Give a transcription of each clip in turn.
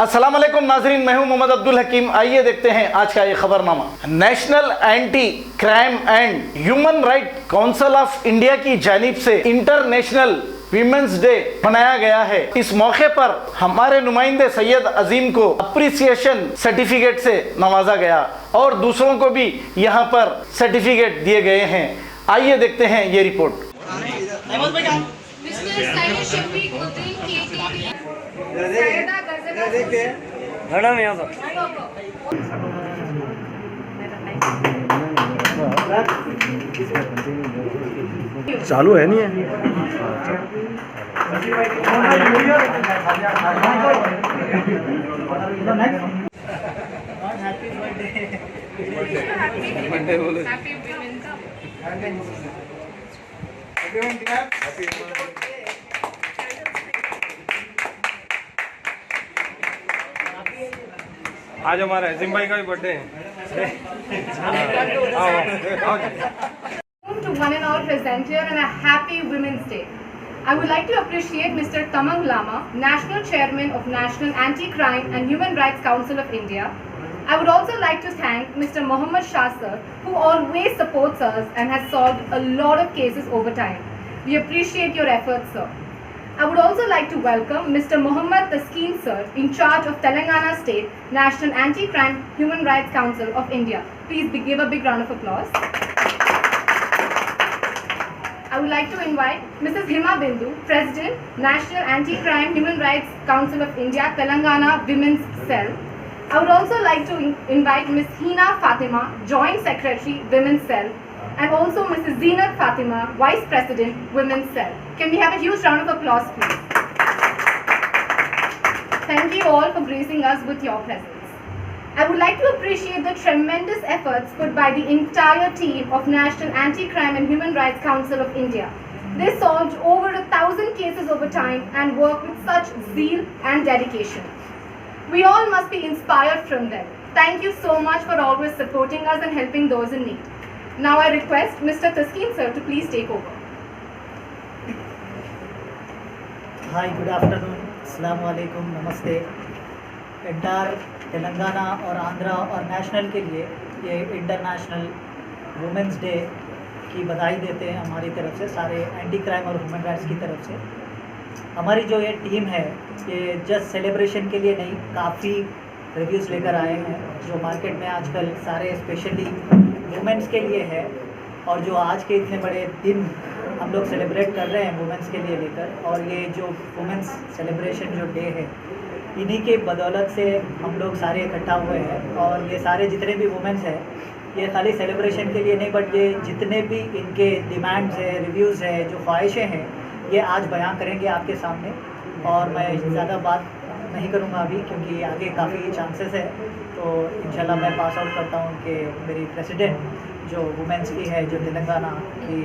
अस्सलाम वालेकुम नाजरीन, मैं हूं मोहम्मद अब्दुल हकीम। आइए देखते हैं आज का ये खबरनामा। National anti crime and human right council of India की जानिब से इंटरनेशनल वीमेंस डे मनाया गया है। इस मौके पर हमारे नुमाइंदे सैयद अजीम को अप्रिसिएशन सर्टिफिकेट से नवाजा गया और दूसरों को भी यहाँ पर सर्टिफिकेट दिए गए हैं। आइए देखते हैं ये रिपोर्ट। मैडम यहाँ पर चालू है नहीं है। आज हमारा अजीम भाई का भी बर्थडे है। To one and all present here and a happy Women's Day. I would like to appreciate Mr. Tamang Lama, National Chairman of National Anti-Crime and Human Rights Council of India. I would also like to thank Mr. Mohammad Shah sir, who always supports us and has solved a lot of cases over time. We appreciate your efforts, sir. I would also like to welcome Mr. Mohammad Taskeen sir, in charge of Telangana State National Anti-Crime Human Rights Council of India. Please give a big round of applause. I would like to invite Mrs. Hima Bindu, President, National Anti-Crime Human Rights Council of India, Telangana Women's Cell. I would also like to invite Ms. Hina Fatima, Joint Secretary, Women's Cell, and also Mrs. Zeenat Fatima, Vice President, Women's Cell. Can we have a huge round of applause, please? Thank you all for gracing us with your presence. I would like to appreciate the tremendous efforts put by the entire team of National Anti-Crime and Human Rights Council of India. They solved over 1,000 cases over time and worked with such zeal and dedication. We all must be inspired from them. Thank you so much for always supporting us and helping those in need. Now I request Mr. Taskeen sir to please take over. Hi, good afternoon. Assalamu alaikum, namaste. Entire Telangana और आंध्रा और national के लिए ये international women's day की बधाई देते हैं हमारी तरफ से, सारे एंटी क्राइम और ह्यूमन राइट्स की तरफ से। हमारी जो ये टीम है ये जस्ट सेलिब्रेशन के लिए नहीं, काफ़ी रिव्यूज़ लेकर आए हैं जो मार्केट में आजकल सारे स्पेशली वुमेंस के लिए है, और जो आज के इतने बड़े दिन हम लोग सेलिब्रेट कर रहे हैं वुमेंस के लिए लेकर, और ये जो वुमेंस सेलिब्रेशन जो डे है इन्हीं के बदौलत से हम लोग सारे इकट्ठा हुए हैं। और ये सारे जितने भी वुमेंस हैं ये खाली सेलिब्रेशन के लिए नहीं, बट ये जितने भी इनके डिमांड्स है, रिव्यूज़ है, जो ख्वाहिशें हैं, ये आज बयां करेंगे आपके सामने। और मैं ज़्यादा बात नहीं करूँगा अभी क्योंकि आगे काफ़ी चांसेस है, तो इंशाल्लाह मैं पास आउट करता हूँ कि मेरी प्रेसिडेंट जो वुमेंस की है, जो तेलंगाना की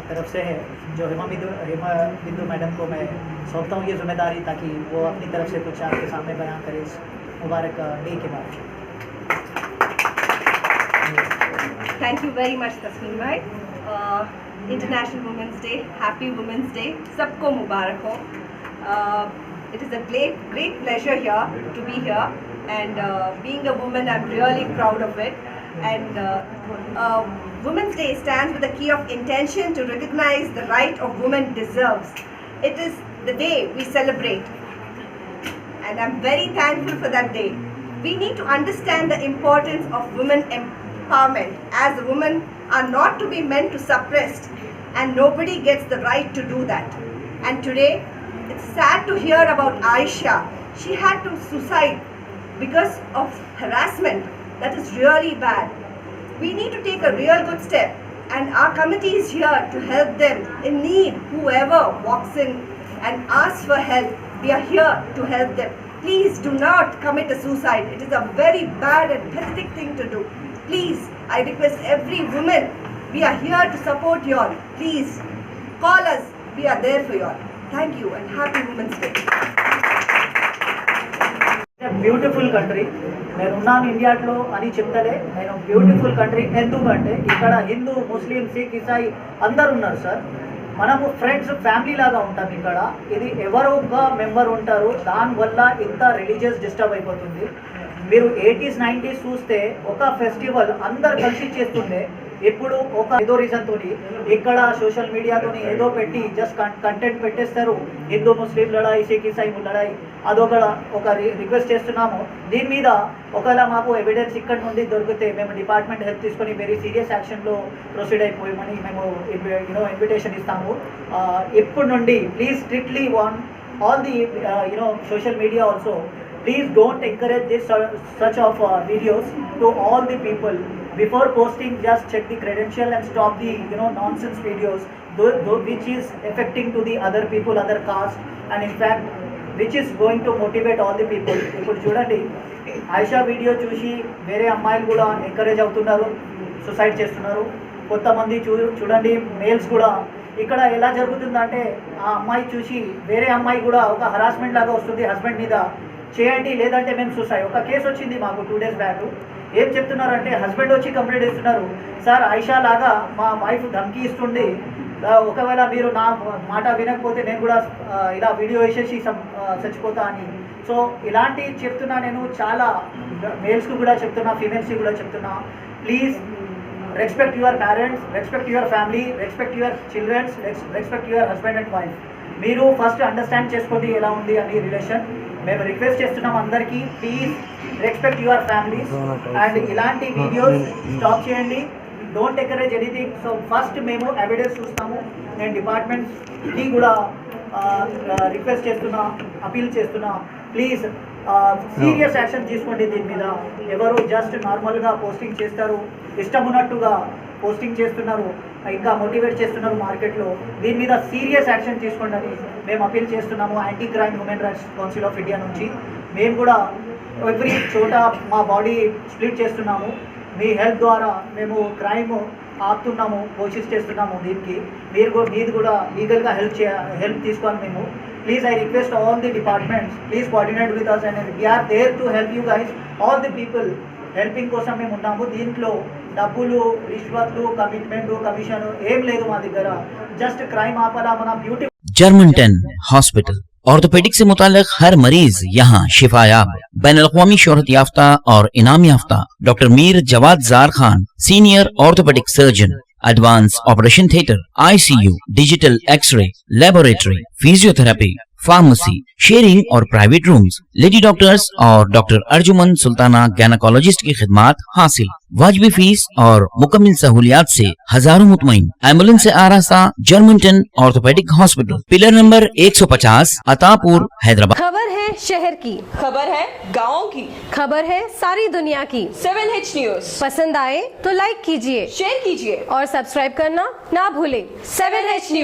तरफ से है, जो हिमा बिंदु मैडम को मैं सौंपता हूँ ये जिम्मेदारी, ताकि वो अपनी तरफ से कुछ आपके सामने बयां करें इस मुबारक डे के बारे में। Thank you very much, Tasmin bhai. International Women's Day, Happy Women's Day. सबको मुबारक हो. It is a great pleasure here to be here, and being a woman, I'm really proud of it. And Women's Day stands with a key of intention to recognize the right of women deserves. It is the day we celebrate, and I'm very thankful for that day. We need to understand the importance of women empowerment, as women are not to be meant to suppressed, and nobody gets the right to do that. And today, it's sad to hear about Aisha. She had to suicide because of harassment. That is really bad. We need to take a real good step, and our committee is here to help them in need. Whoever walks in and asks for help, we are here to help them. Please do not commit a suicide. It is a very bad and pathetic thing to do. Please, I request every woman, we are here to support you all. Please call us. We are there for you all. Thank you and Happy Women's Day. Beautiful country, నేనున్నాను ఇండియాలో అని చెప్తలే, నేను beautiful country ఎందుకంటే ఇక్కడ హిందూ, ముస్లిం, sick, Isai అందరు ఉన్నారు sir. మనము friends family లాగా ఉంటాం ఇక్కడ. ఇది ఎవరో ఒక మెంబర్ ఉంటారు, దానివల్ల ఇంత రిలీజియస్ డిస్టర్బ్ అయిపోతుంది. మీరు 80s 90s చూస్తే ఒక ఫెస్టివల్ అందరు కలిసి చేస్తుండే. ఇప్పుడు ఒక ఏదో రీజన్ తోని ఇక్కడ సోషల్ మీడియాతోని ఏదో పెట్టి జస్ట్ కంటెంట్ పెట్టేస్తారు. హిందూ ముస్లిం లడాయి, సిక్ ఇసాయి లడాయి, ఒక రిక్వెస్ట్ చేస్తున్నాము. దీని మీద ఒకవేళ మాకు ఎవిడెన్స్ ఇక్కడ నుండి దొరికితే మేము డిపార్ట్మెంట్ హెల్ప్ తీసుకొని వెరీ సీరియస్ యాక్షన్లో ప్రొసీడ్ అయిపోయామని మేము ఇన్విటేషన్ ఇస్తాము. ఇప్పటి నుండి please strictly warn all the social media also, please don't encourage this such of videos to all the people. Before posting, just check the credential and stop the nonsense videos which is affecting to the other people, other caste, and in fact which is going to motivate all the people. ఇప్పుడు చూడండి, Ayesha video చూసి వేరే అమ్మాయిలు కూడా encourage అవుతున్నారు, suicide చేస్తున్నారు. కొంతమంది చూడండి మేల్స్ కూడా ఇక్కడ ఎలా జరుగుతుందంటే ఆ అమ్మాయి చూసి వేరే అమ్మాయి కూడా ఒక హరాస్మెంట్ లాగా వస్తుంది హస్బెండ్ మీద, చేయండి లేదంటే మేము సూసైడ్. ఒక కేసు వచ్చింది మాకు 2 days బ్యాక్. ఏం చెప్తున్నారంటే హస్బెండ్ వచ్చి కంప్లైంట్ ఇస్తున్నారు, సార్ ఆయిషా లాగా మా వైఫ్ ధమ్కి ఇస్తుంది, ఒకవేళ మీరు నా మాట వినకపోతే నేను కూడా ఇలా వీడియో వేసేసి చచ్చిపోతా అని. సో ఇలాంటి చెప్తున్నా, నేను చాలా మేల్స్కి కూడా చెప్తున్నా, ఫీమేల్స్కి కూడా చెప్తున్నా, please respect your parents, respect your family, respect your childrens, respect your husband and wife. మీరు ఫస్ట్ అండర్స్టాండ్ చేసుకోండి ఎలా ఉంది అని రిలేషన్. మేము రిక్వెస్ట్ చేస్తున్నాం అందరికీ, please respect your families and ఇలాంటి వీడియోస్ స్టాప్ చేయండి. Don't encourage anything. So first మేము ఎవిడెన్స్ చూస్తాము. నేను డిపార్ట్మెంట్కి కూడా రిక్వెస్ట్ చేస్తున్నా, అపీల్ చేస్తున్నా, ప్లీజ్ సీరియస్ యాక్షన్ తీసుకోండి దీని మీద. ఎవరు జస్ట్ నార్మల్గా పోస్టింగ్ చేస్తారు, ఇష్టం ఉన్నట్టుగా పోస్టింగ్ చేస్తున్నారు, ఇంకా మోటివేట్ చేస్తున్నారు మార్కెట్లో. దీని మీద సీరియస్ యాక్షన్ తీసుకోండి అని మేము అపీల్ చేస్తున్నాము. Anti crime human rights council of India నుంచి మేము కూడా ఎవ్రీ చోట మా బాడీ స్ప్లిట్ చేస్తున్నాము. మీ హెల్ప్ ద్వారా మేము క్రైమ్ ఆపుతున్నాము, కోషిష్ చేస్తున్నాము. దీనికి మీది కూడా లీగల్గా హెల్ప్ తీసుకోవాలి మేము. Please I request all the departments, please coordinate with us and we're there to help you guys, all the people. Helping కోసం మేము ఉన్నాము. దీంట్లో డబ్బులు, రిష్వత్లు, కమిట్మెంట్, కమిషన్ ఏం లేదు మా దగ్గర. జస్ట్ క్రైమ్ ఆపాలా మన బ్యూటీ. जर्मनटन हॉस्पिटल ऑर्थोपेडिक से मुताल्लिक हर मरीज यहाँ शिफायाब। बैनुल-अक़वामी शोहरत याफ्ता और इनाम याफ्ता doctor Mir Jawad Jar Khan, senior orthopaedic surgeon, advance operation theatre, ICU, digital x ray, laboratory, physiotherapy, pharmacy, sharing और प्राइवेट रूम्स, लेडी डॉक्टर्स और डॉक्टर अर्जुमन सुल्ताना गैनकोलॉजिस्ट की खिदमात हासिल। वाजिबी फीस और मुकम्मल सहूलियात से हजारों मुतमईन। एम्बुलेंस से आरास्ता Germanton orthopaedic hospital, pillar number 150, Attapur, Hyderabad. खबर है शहर की, खबर है गाँव की, खबर है सारी दुनिया की। 7H न्यूज पसंद आए तो लाइक कीजिए, शेयर कीजिए और सब्सक्राइब करना ना भूलें। 7H news.